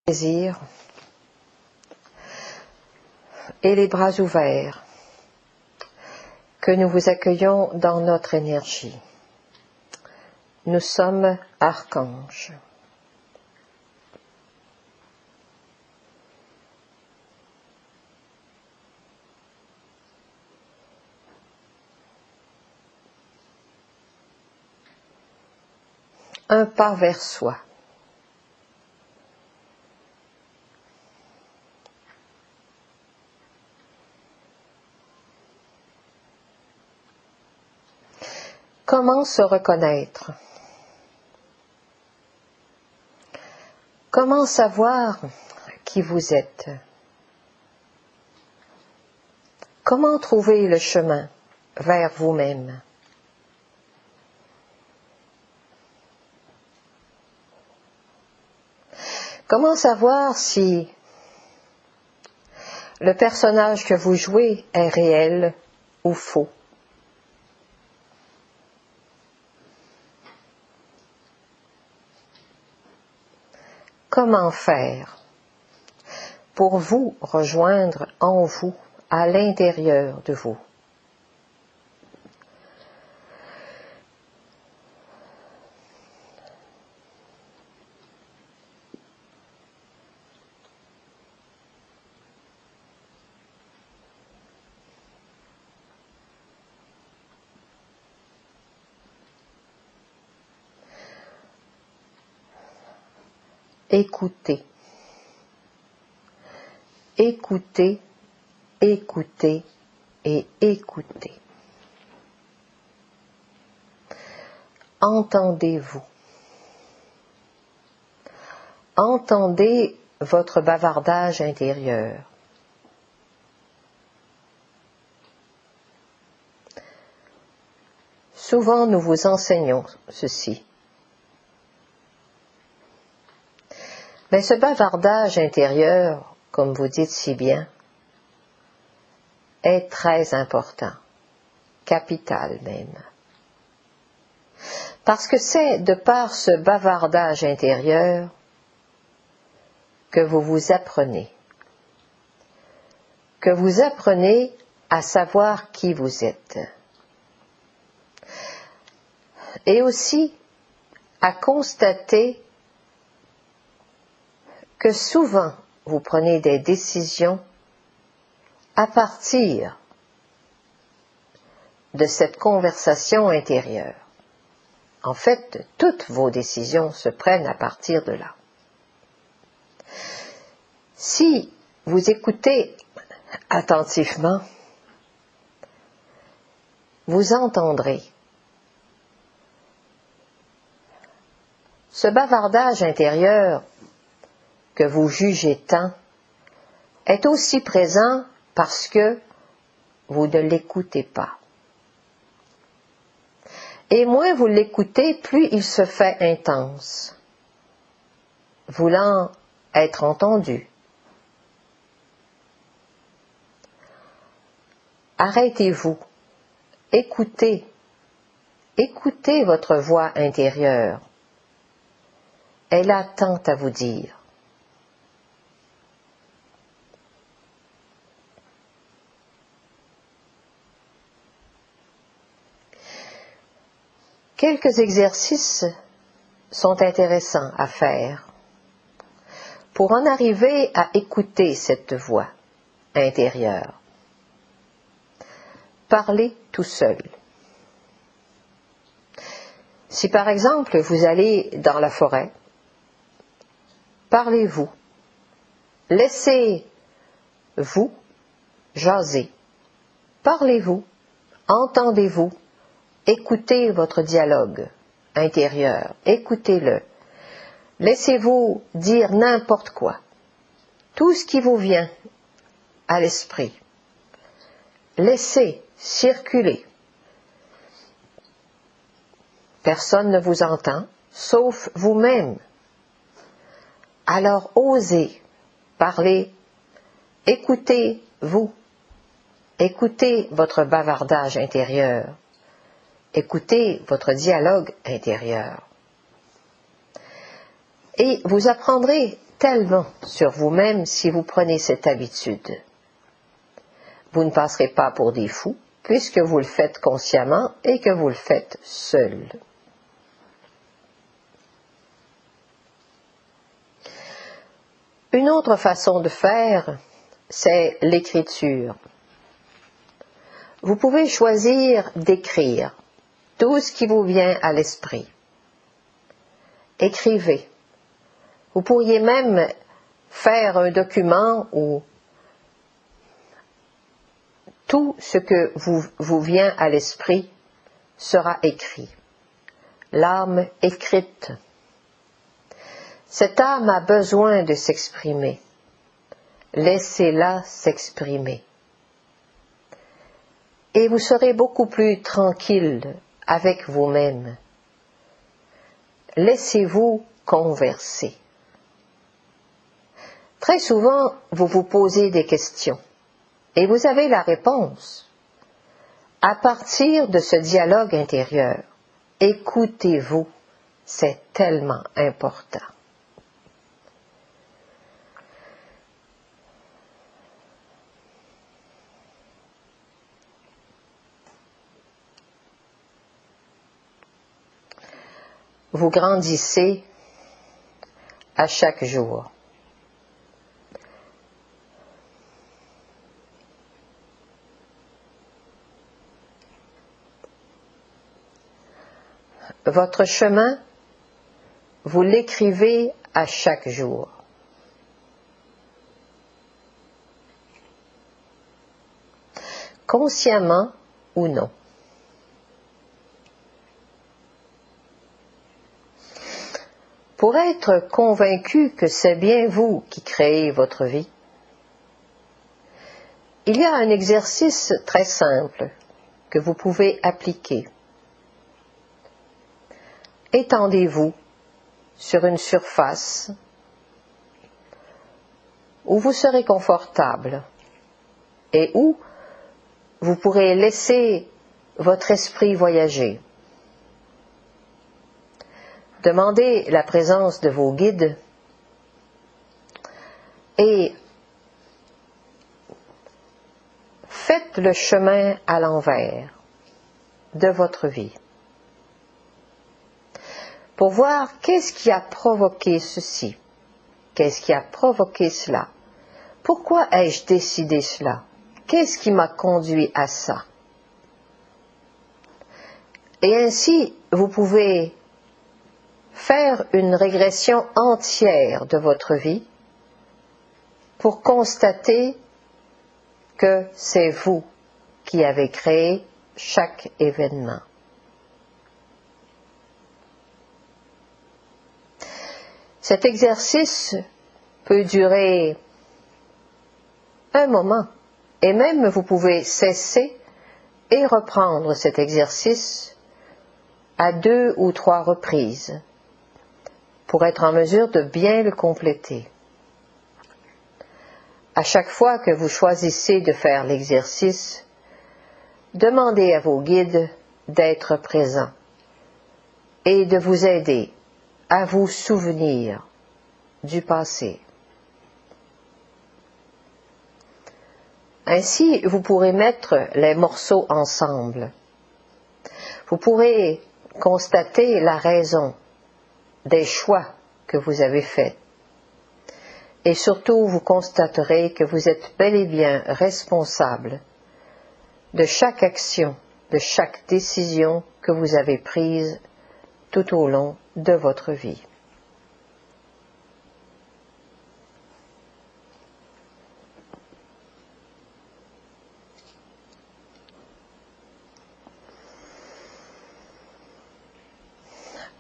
Plaisir et les bras ouverts, que nous vous accueillons dans notre énergie. Nous sommes archanges. Un pas vers soi. Comment se reconnaître? Comment savoir qui vous êtes? Comment trouver le chemin vers vous-même? Comment savoir si le personnage que vous jouez est réel ou faux? Comment faire pour vous rejoindre en vous, à l'intérieur de vous? Écoutez. Écoutez, écoutez et écoutez. Entendez-vous. Entendez votre bavardage intérieur. Souvent nous vous enseignons ceci. Mais ce bavardage intérieur, comme vous dites si bien, est très important, capital même. Parce que c'est de par ce bavardage intérieur que vous vous apprenez. Que vous apprenez à savoir qui vous êtes. Et aussi à constater que souvent vous prenez des décisions à partir de cette conversation intérieure. En fait, toutes vos décisions se prennent à partir de là. Si vous écoutez attentivement, vous entendrez ce bavardage intérieur que vous jugez tant est aussi présent parce que vous ne l'écoutez pas. Et moins vous l'écoutez, plus il se fait intense, voulant être entendu. Arrêtez-vous, écoutez, écoutez votre voix intérieure. Elle a tant à vous dire. Quelques exercices sont intéressants à faire pour en arriver à écouter cette voix intérieure. Parlez tout seul. Si par exemple vous allez dans la forêt, parlez-vous. Laissez-vous jaser. Parlez-vous, entendez-vous. Écoutez votre dialogue intérieur, écoutez-le. Laissez-vous dire n'importe quoi, tout ce qui vous vient à l'esprit. Laissez circuler. Personne ne vous entend, sauf vous-même. Alors osez parler, écoutez-vous, écoutez votre bavardage intérieur. Écoutez votre dialogue intérieur. Et vous apprendrez tellement sur vous-même si vous prenez cette habitude. Vous ne passerez pas pour des fous, puisque vous le faites consciemment et que vous le faites seul. Une autre façon de faire, c'est l'écriture. Vous pouvez choisir d'écrire tout ce qui vous vient à l'esprit. Écrivez. Vous pourriez même faire un document où tout ce que vous vient à l'esprit sera écrit. L'âme écrite. Cette âme a besoin de s'exprimer. Laissez-la s'exprimer. Et vous serez beaucoup plus tranquille avec vous-même. Laissez-vous converser. Très souvent, vous vous posez des questions et vous avez la réponse. À partir de ce dialogue intérieur, écoutez-vous, c'est tellement important. Vous grandissez à chaque jour. Votre chemin, vous l'écrivez à chaque jour. Consciemment ou non. Pour être convaincu que c'est bien vous qui créez votre vie, il y a un exercice très simple que vous pouvez appliquer. Étendez-vous sur une surface où vous serez confortable et où vous pourrez laisser votre esprit voyager. Demandez la présence de vos guides et faites le chemin à l'envers de votre vie pour voir qu'est-ce qui a provoqué ceci, qu'est-ce qui a provoqué cela, pourquoi ai-je décidé cela, qu'est-ce qui m'a conduit à ça. Et ainsi, vous pouvez faire une régression entière de votre vie pour constater que c'est vous qui avez créé chaque événement. Cet exercice peut durer un moment et même vous pouvez cesser et reprendre cet exercice à 2 ou 3 reprises pour être en mesure de bien le compléter. À chaque fois que vous choisissez de faire l'exercice, demandez à vos guides d'être présents et de vous aider à vous souvenir du passé. Ainsi, vous pourrez mettre les morceaux ensemble. Vous pourrez constater la raison des choix que vous avez faits. Et surtout, vous constaterez que vous êtes bel et bien responsable de chaque action, de chaque décision que vous avez prise tout au long de votre vie.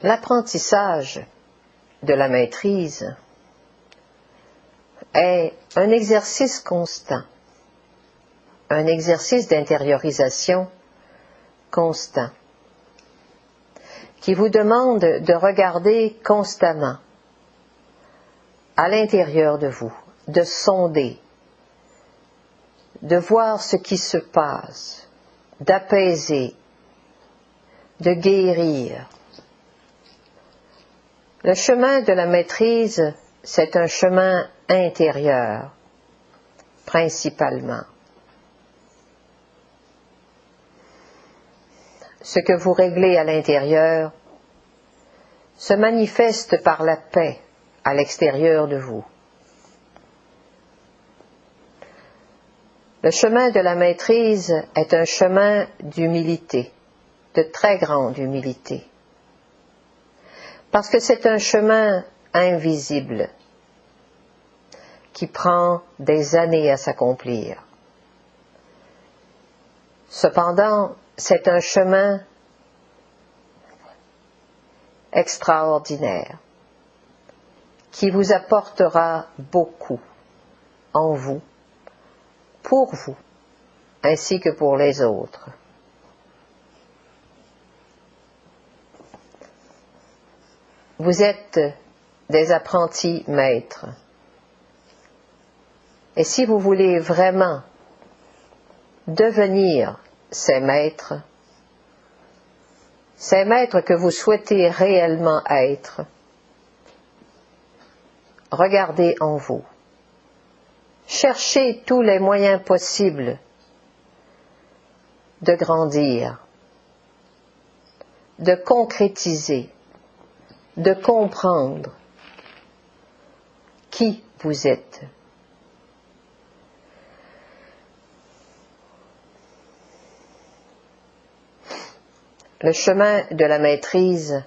L'apprentissage de la maîtrise est un exercice constant, un exercice d'intériorisation constant, qui vous demande de regarder constamment à l'intérieur de vous, de sonder, de voir ce qui se passe, d'apaiser, de guérir. Le chemin de la maîtrise, c'est un chemin intérieur, principalement. Ce que vous réglez à l'intérieur se manifeste par la paix à l'extérieur de vous. Le chemin de la maîtrise est un chemin d'humilité, de très grande humilité, parce que c'est un chemin invisible qui prend des années à s'accomplir. Cependant, c'est un chemin extraordinaire qui vous apportera beaucoup en vous, pour vous, ainsi que pour les autres. Vous êtes des apprentis maîtres. Et si vous voulez vraiment devenir ces maîtres que vous souhaitez réellement être, regardez en vous. Cherchez tous les moyens possibles de grandir, de concrétiser, de comprendre qui vous êtes. Le chemin de la maîtrise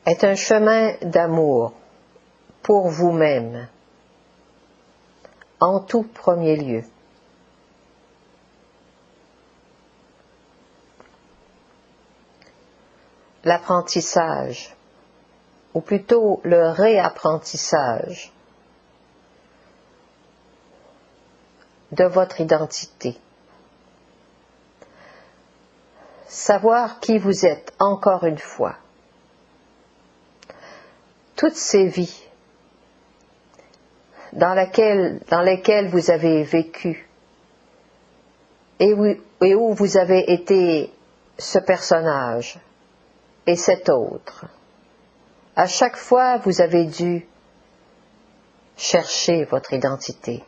est un chemin d'amour pour vous-même, en tout premier lieu. L'apprentissage, ou plutôt le réapprentissage de votre identité. Savoir qui vous êtes encore une fois. Toutes ces vies dans lesquelles vous avez vécu et où vous avez été ce personnage et cet autre. À chaque fois, vous avez dû chercher votre identité,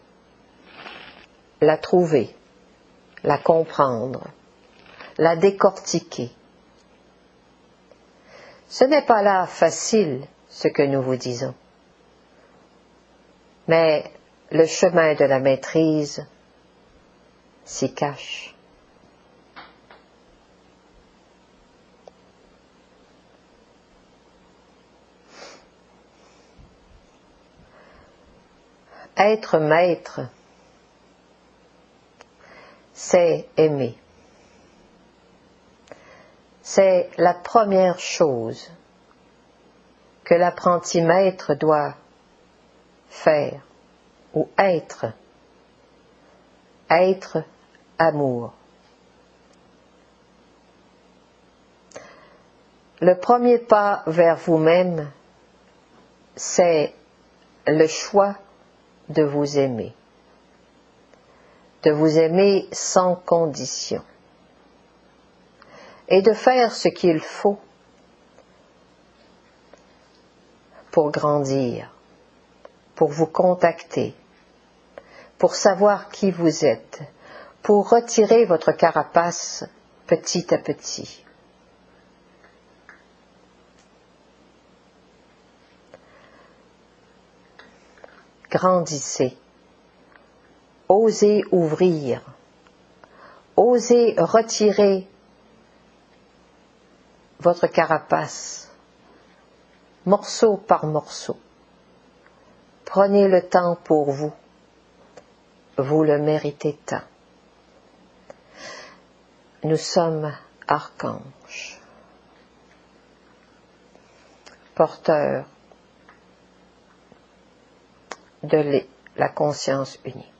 la trouver, la comprendre, la décortiquer. Ce n'est pas là facile ce que nous vous disons, mais le chemin de la maîtrise s'y cache. Être maître, c'est aimer. C'est la première chose que l'apprenti maître doit faire ou être. Être amour. Le premier pas vers vous-même, c'est le choix de vous aimer sans condition, et de faire ce qu'il faut pour grandir, pour vous contacter, pour savoir qui vous êtes, pour retirer votre carapace petit à petit. Grandissez, osez ouvrir, osez retirer votre carapace, morceau par morceau. Prenez le temps pour vous, vous le méritez tant. Nous sommes archanges, porteurs de la conscience unique.